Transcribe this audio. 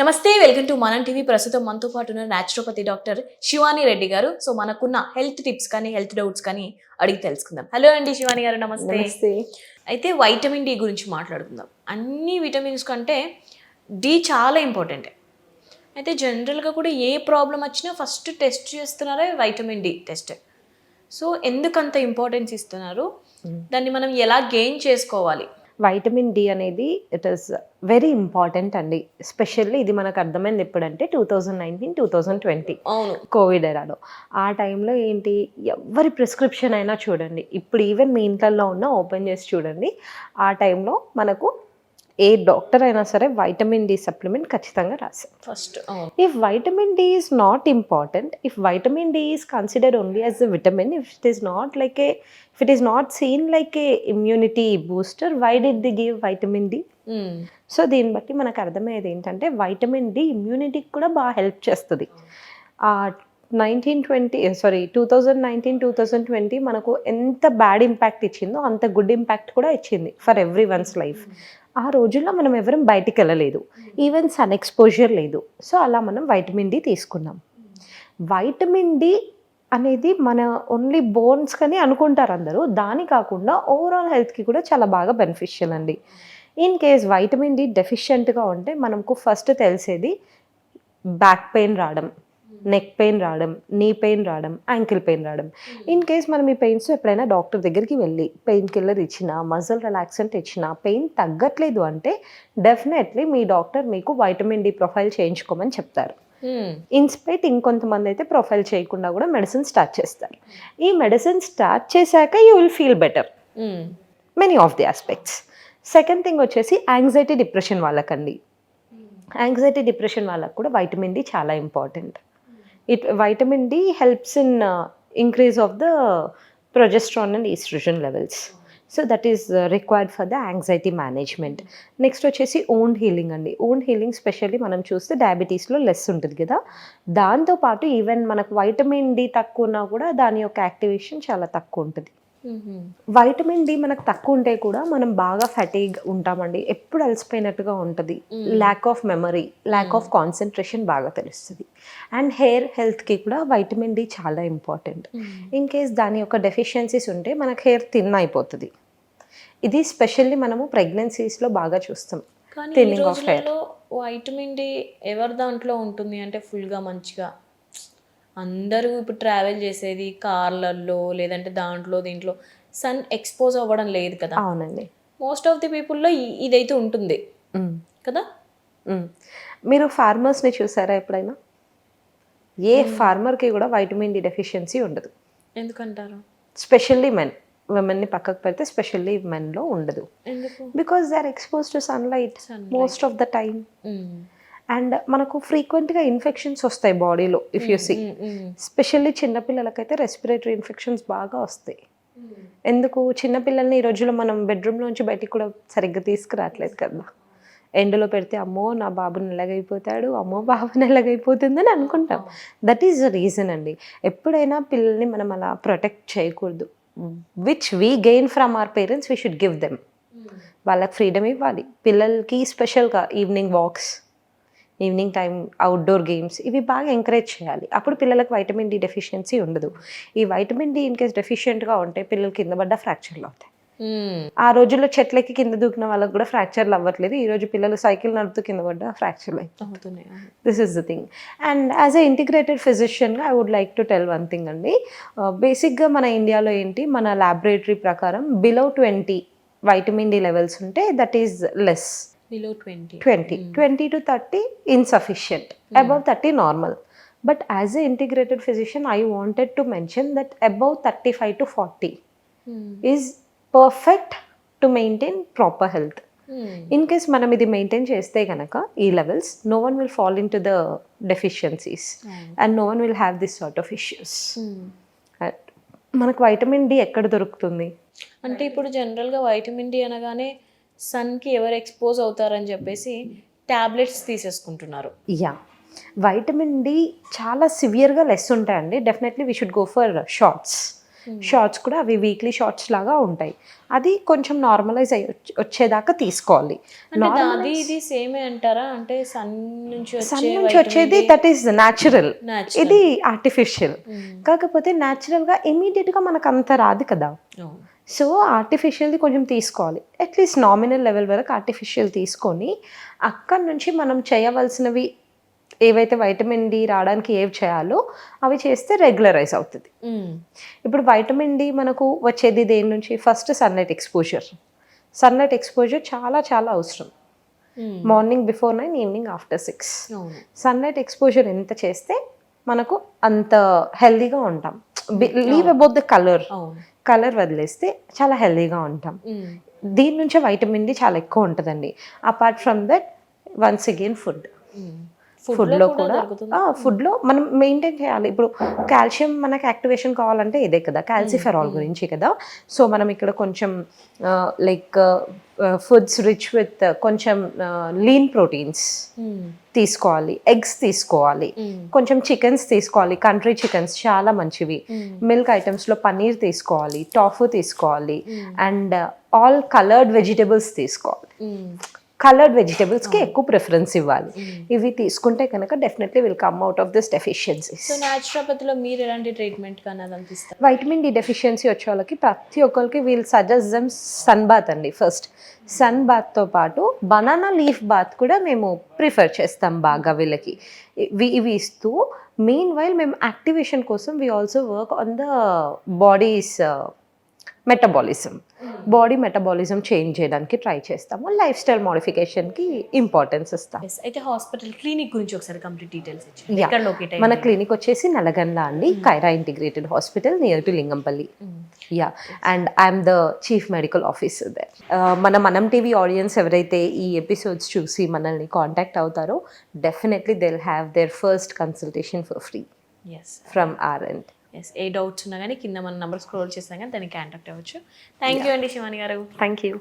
నమస్తే, welcome to మనం TV. ప్రస్తుతం మనతో పాటు ఉన్న న్యాచురోపతి డాక్టర్ శివాని రెడ్డి గారు. సో మనకున్న హెల్త్ టిప్స్ కానీ హెల్త్ డౌట్స్ కానీ అడిగి తెలుసుకుందాం. హలో అండి శివాని గారు, నమస్తే. నమస్తే. అయితే వైటమిన్ డి గురించి మాట్లాడుకుందాం. అన్ని విటమిన్స్ కంటే డి చాలా ఇంపార్టెంట్. అయితే జనరల్గా కూడా ఏ ప్రాబ్లం వచ్చినా ఫస్ట్ టెస్ట్ చేస్తున్నారే వైటమిన్ డి టెస్ట్. సో ఎందుకంత ఇంపార్టెన్స్ ఇస్తున్నారు, దాన్ని మనం ఎలా గెయిన్ చేసుకోవాలి? వైటమిన్ డి అనేది ఇట్ ఈస్ వెరీ ఇంపార్టెంట్ అండి. స్పెషల్లీ ఇది మనకు అర్థమైంది ఎప్పుడంటే 2019-2020 అవును, కోవిడ్ ఎరాలో. ఆ టైంలో ఏంటి, ఎవరి ప్రిస్క్రిప్షన్ అయినా చూడండి, ఇప్పుడు ఈవెన్ మీ ఇంట్లో ఉన్న ఓపెన్ చేసి చూడండి, ఆ టైంలో మనకు ఏ డాక్టర్ అయినా సరే వైటమిన్ డి సప్లిమెంట్ ఖచ్చితంగా రాశారు first. If vitamin D is not important, if vitamin D is considered only as a vitamin, if it is not seen like a immunity booster, why did they give vitamin D? So దీన్ని బట్టి మనకు అర్థమయ్యేది ఏంటంటే vitamin D ఇమ్యూనిటీకి కూడా బాగా help చేస్తుంది. 2019-2020 మనకు ఎంత బ్యాడ్ ఇంపాక్ట్ ఇచ్చిందో అంత గుడ్ ఇంపాక్ట్ కూడా ఇచ్చింది ఫర్ ఎవ్రీ వన్స్ లైఫ్. ఆ రోజుల్లో మనం ఎవరం బయటికి వెళ్ళలేదు, ఈవెన్ సన్ ఎక్స్పోజర్ లేదు. సో అలా మనం వైటమిన్ డి తీసుకున్నాం. వైటమిన్ డి అనేది మన ఓన్లీ బోన్స్ కానీ అనుకుంటారు అందరూ, దాని కాకుండా ఓవరాల్ హెల్త్కి కూడా చాలా బాగా బెనిఫిషియల్ అండి. ఇన్ కేస్ వైటమిన్ డి డెఫిషియెంట్గా ఉంటే మనకు ఫస్ట్ తెలిసేది బ్యాక్ పెయిన్ రావడం, నెక్ పెయిన్ రావడం, నీ పెయిన్ రావడం, యాంకిల్ పెయిన్ రావడం. ఇన్ కేస్ మనం ఈ పెయిన్స్ ఎప్పుడైనా డాక్టర్ దగ్గరికి వెళ్ళి పెయిన్ కిల్లర్ ఇచ్చినా, మజిల్ రిలాక్సెంట్ ఇచ్చినా పెయిన్ తగ్గట్లేదు అంటే డెఫినెట్లీ మీ డాక్టర్ మీకు వైటమిన్ డి ప్రొఫైల్ చేయించుకోమని చెప్తారు. ఇన్స్పైట్ ఇంకొంతమంది అయితే ప్రొఫైల్ చేయకుండా కూడా మెడిసిన్ స్టార్ట్ చేస్తారు. ఈ మెడిసిన్ స్టార్ట్ చేశాక you will feel better many of the aspects. Second thing వచ్చేసి యాంగ్జైటీ డిప్రెషన్ వాళ్ళకండి. యాంగ్జైటీ డిప్రెషన్ వాళ్ళకు కూడా వైటమిన్ డి చాలా important. Vitamin D helps in increase of the progesterone and estrogen levels. So that is required for the anxiety management. Next వచ్చేసి own healing అండి. Own healing specially మనం చూస్తే డయాబెటీస్లో less ఉంటుంది కదా, దాంతోపాటు ఈవెన్ మనకు వైటమిన్ డి తక్కువ ఉన్నా కూడా దాని యొక్క యాక్టివేషన్ చాలా తక్కువ ఉంటుంది. వైటమిన్ డి మనకు తక్కువ ఉంటే కూడా మనం బాగా ఫటీగ్ ఉంటామండి, ఎప్పుడు అలసిపోయినట్టుగా ఉంటుంది, lack of memory, lack of concentration బాగా తెలుస్తుంది. అండ్ హెయిర్ హెల్త్కి కూడా వైటమిన్ డి చాలా ఇంపార్టెంట్. ఇన్ కేస్ దాని యొక్క డెఫిషియన్సీస్ ఉంటే మనకు హెయిర్ థిన్ అయిపోతుంది. ఇది స్పెషల్లీ మనము ప్రెగ్నెన్సీస్లో బాగా చూస్తాం, thinning of hair. Vitamin D ఎవరి దాంట్లో ఉంటుంది అంటే ఫుల్గా మంచిగా అందరూ ఇప్పుడు ట్రావెల్ చేసేది కార్లల్లో, లేదంటే దాంట్లో దీంట్లో సన్ ఎక్స్పోజ్ అవ్వడం లేదు కదా. అవునండి, మోస్ట్ ఆఫ్ ది పీపుల్లో ఇదైతే ఉంటుంది కదా. మీరు ఫార్మర్స్ని చూసారా ఎప్పుడైనా? ఏ ఫార్మర్కి కూడా వైటమిన్ డి డెఫిషియన్సీ ఉండదు. ఎందుకంటారు? స్పెషల్లీ మెన్, విమెన్ని పక్కకు పెడితే స్పెషల్లీ మెన్లో ఉండదు. Because they are expose to sunlight most of the time. And మనకు ఫ్రీక్వెంట్గా ఇన్ఫెక్షన్స్ వస్తాయి బాడీలో ఇఫ్ యూ సీ. స్పెషల్లీ చిన్నపిల్లలకైతే రెస్పిరేటరీ ఇన్ఫెక్షన్స్ బాగా వస్తాయి. ఎందుకు? చిన్నపిల్లల్ని ఈ రోజుల్లో మనం బెడ్రూమ్లోంచి బయటికి కూడా సరిగ్గా తీసుకురావట్లేదు కదా. ఎండలో పెడితే అమ్మో నా బాబు నల్లగైపోతాడు, అమ్మో బాబు నల్లగైపోతుందని అనుకుంటాం. దట్ ఈస్ ద రీజన్ అండి. ఎప్పుడైనా పిల్లల్ని మనం అలా ప్రొటెక్ట్ చేయకూడదు. Which we gain from our parents we should give them. వాళ్ళకి ఫ్రీడమ్ ఇవ్వాలి. పిల్లలకి స్పెషల్గా evening walks, evening time outdoor games, ఇవి బాగా ఎంకరేజ్ చేయాలి. అప్పుడు పిల్లలకు వైటమిన్ డి డెఫిషియన్సీ ఉండదు. ఈ వైటమిన్ డి ఇన్ కేస్ డెఫిషియెంట్గా ఉంటే పిల్లలు కింద పడ్డ ఫ్రాక్చర్లు అవుతాయి. ఆ రోజుల్లో చెట్లకి కింద దూకిన వాళ్ళకి కూడా ఫ్రాక్చర్లు అవ్వట్లేదు, ఈ రోజు పిల్లలు సైకిల్ నడుపుతూ కింద పడ్డ ఫ్రాక్చర్లు అవుతున్నాయి. This is the thing. And as a integrated ఫిజిషియన్గా I would like to tell one thing అండి. బేసిక్గా మన ఇండియాలో ఏంటి, మన ల్యాబొరేటరీ ప్రకారం బిలో 20 వైటమిన్ డి లెవెల్స్ ఉంటే that is less. Below 20 to 30 insufficient, above 30 normal. But as an integrated physician I wanted to mention that above 35 to 40 is perfect to maintain proper health. In case మనం ఇది maintain చేస్తే కనుక ఈ levels, no one will fall into the deficiencies and no one will have this sort of issues. మనకు vitamin D ఎక్కడ దొరుకుతుంది అంటే ఇప్పుడు జనరల్గా వైటమిన్ డి అనగానే సన్కి ఎవరు ఎక్స్పోజ్ అవుతారని చెప్పేసి ట్యాబ్లెట్స్ తీసేసుకుంటున్నారు. యా, వైటమిన్ డి చాలా సివియర్గా లెస్ ఉంటాయండి. Definitely we should go for shots. Shots కూడా అవి వీక్లీ షార్ట్స్ లాగా ఉంటాయి. అది కొంచెం నార్మలైజ్ అయ్యి వచ్చేదాకా తీసుకోవాలి. అంటే అది ఇది సేమే అంటారా? అంటే సన్ నుంచి సన్ నుంచి వచ్చేది దట్ ఈస్ న్యాచురల్, ఇది ఆర్టిఫిషియల్. కాకపోతే న్యాచురల్గా ఇమీడియట్గా మనకు అంత రాదు కదా, సో ఆర్టిఫిషియల్ది కొంచెం తీసుకోవాలి. అట్లీస్ట్ నామినల్ లెవెల్ వరకు ఆర్టిఫిషియల్ తీసుకొని అక్కడి నుంచి మనం చేయవలసినవి ఏవైతే వైటమిన్ డి రావడానికి ఏవి చేయాలో అవి చేస్తే రెగ్యులరైజ్ అవుతుంది. ఇప్పుడు వైటమిన్ డి మనకు వచ్చేది దేని నుంచి? First sunlight exposure. Sunlight exposure చాలా చాలా అవసరం. Morning before 9, evening after 6. Sunlight exposure ఎంత చేస్తే మనకు అంత హెల్దీగా ఉంటాం. లీవ్ అబౌట్ ద కలర్ వదిలేస్తే చాలా హెల్దీగా ఉంటాం. దీని నుంచే వైటమిన్ డి చాలా ఎక్కువ ఉంటుందండి. Apart from that once again ఫుడ్లో కూడా ఫుడ్లో మనం మెయింటైన్ చేయాలి. ఇప్పుడు కాల్షియం మనకు యాక్టివేషన్ కావాలంటే ఇదే కదా, కాల్సిఫెరాల్ గురించి కదా. సో మనం ఇక్కడ కొంచెం లైక్ ఫుడ్స్ రిచ్ విత్ కొంచెం లీన్ ప్రోటీన్స్ తీసుకోవాలి, ఎగ్స్ తీసుకోవాలి, కొంచెం చికెన్స్ తీసుకోవాలి. కంట్రీ చికెన్స్ చాలా మంచివి. మిల్క్ ఐటమ్స్లో పన్నీర్ తీసుకోవాలి, టాఫు తీసుకోవాలి, అండ్ ఆల్ కలర్డ్ వెజిటబుల్స్ తీసుకోవాలి. కలర్డ్ వెజిటబుల్స్కి ఎక్కువ ప్రిఫరెన్స్ ఇవ్వాలి. ఇవి తీసుకుంటే కనుక definitely will come out of this deficiencies. So న్యాచురోపతిలో మీరు ఎలాంటి ట్రీట్మెంట్ కానీ అది అనిపిస్తారు? వైటమిన్ డి డెఫిషియన్సీ వచ్చే వాళ్ళకి ప్రతి ఒక్కరికి we'll suggest them sun bath అండి. ఫస్ట్ సన్ బాత్తో పాటు బనానా లీఫ్ బాత్ కూడా మేము ప్రిఫర్ చేస్తాం బాగా వీళ్ళకి. ఇవి ఇస్తూ మెయిన్ వైల్ మేము యాక్టివేషన్ కోసం we also work on the bodies metabolism. Body metabolism change చేయడానికి ట్రై చేస్తాము. లైఫ్ స్టైల్ మోడిఫికేషన్కి ఇంపార్టెన్స్ ఇస్తాం. అయితే హాస్పిటల్ క్లినిక్ గురించి ఒకసారి కంప్లీట్ డీటెయిల్స్ ఇచ్చి. మన క్లినిక్ వచ్చేసి నల్లగండ్ల అండి, Kaira integrated hospital near to Lingampally. Yeah, and I'm the chief medical officer there. మనం టీవీ ఆడియన్స్ ఎవరైతే ఈ ఎపిసోడ్స్ చూసి మనల్ని కాంటాక్ట్ అవుతారో definitely they will have their first consultation for free from our end. ఏ డౌట్స్ ఉన్నా కానీ కింద మన నెంబర్ స్క్రోల్ చేస్తాం కానీ దానికి కాంటాక్ట్ అవ్వచ్చు. థ్యాంక్ యూ అండి శివాని గారు. Thank you.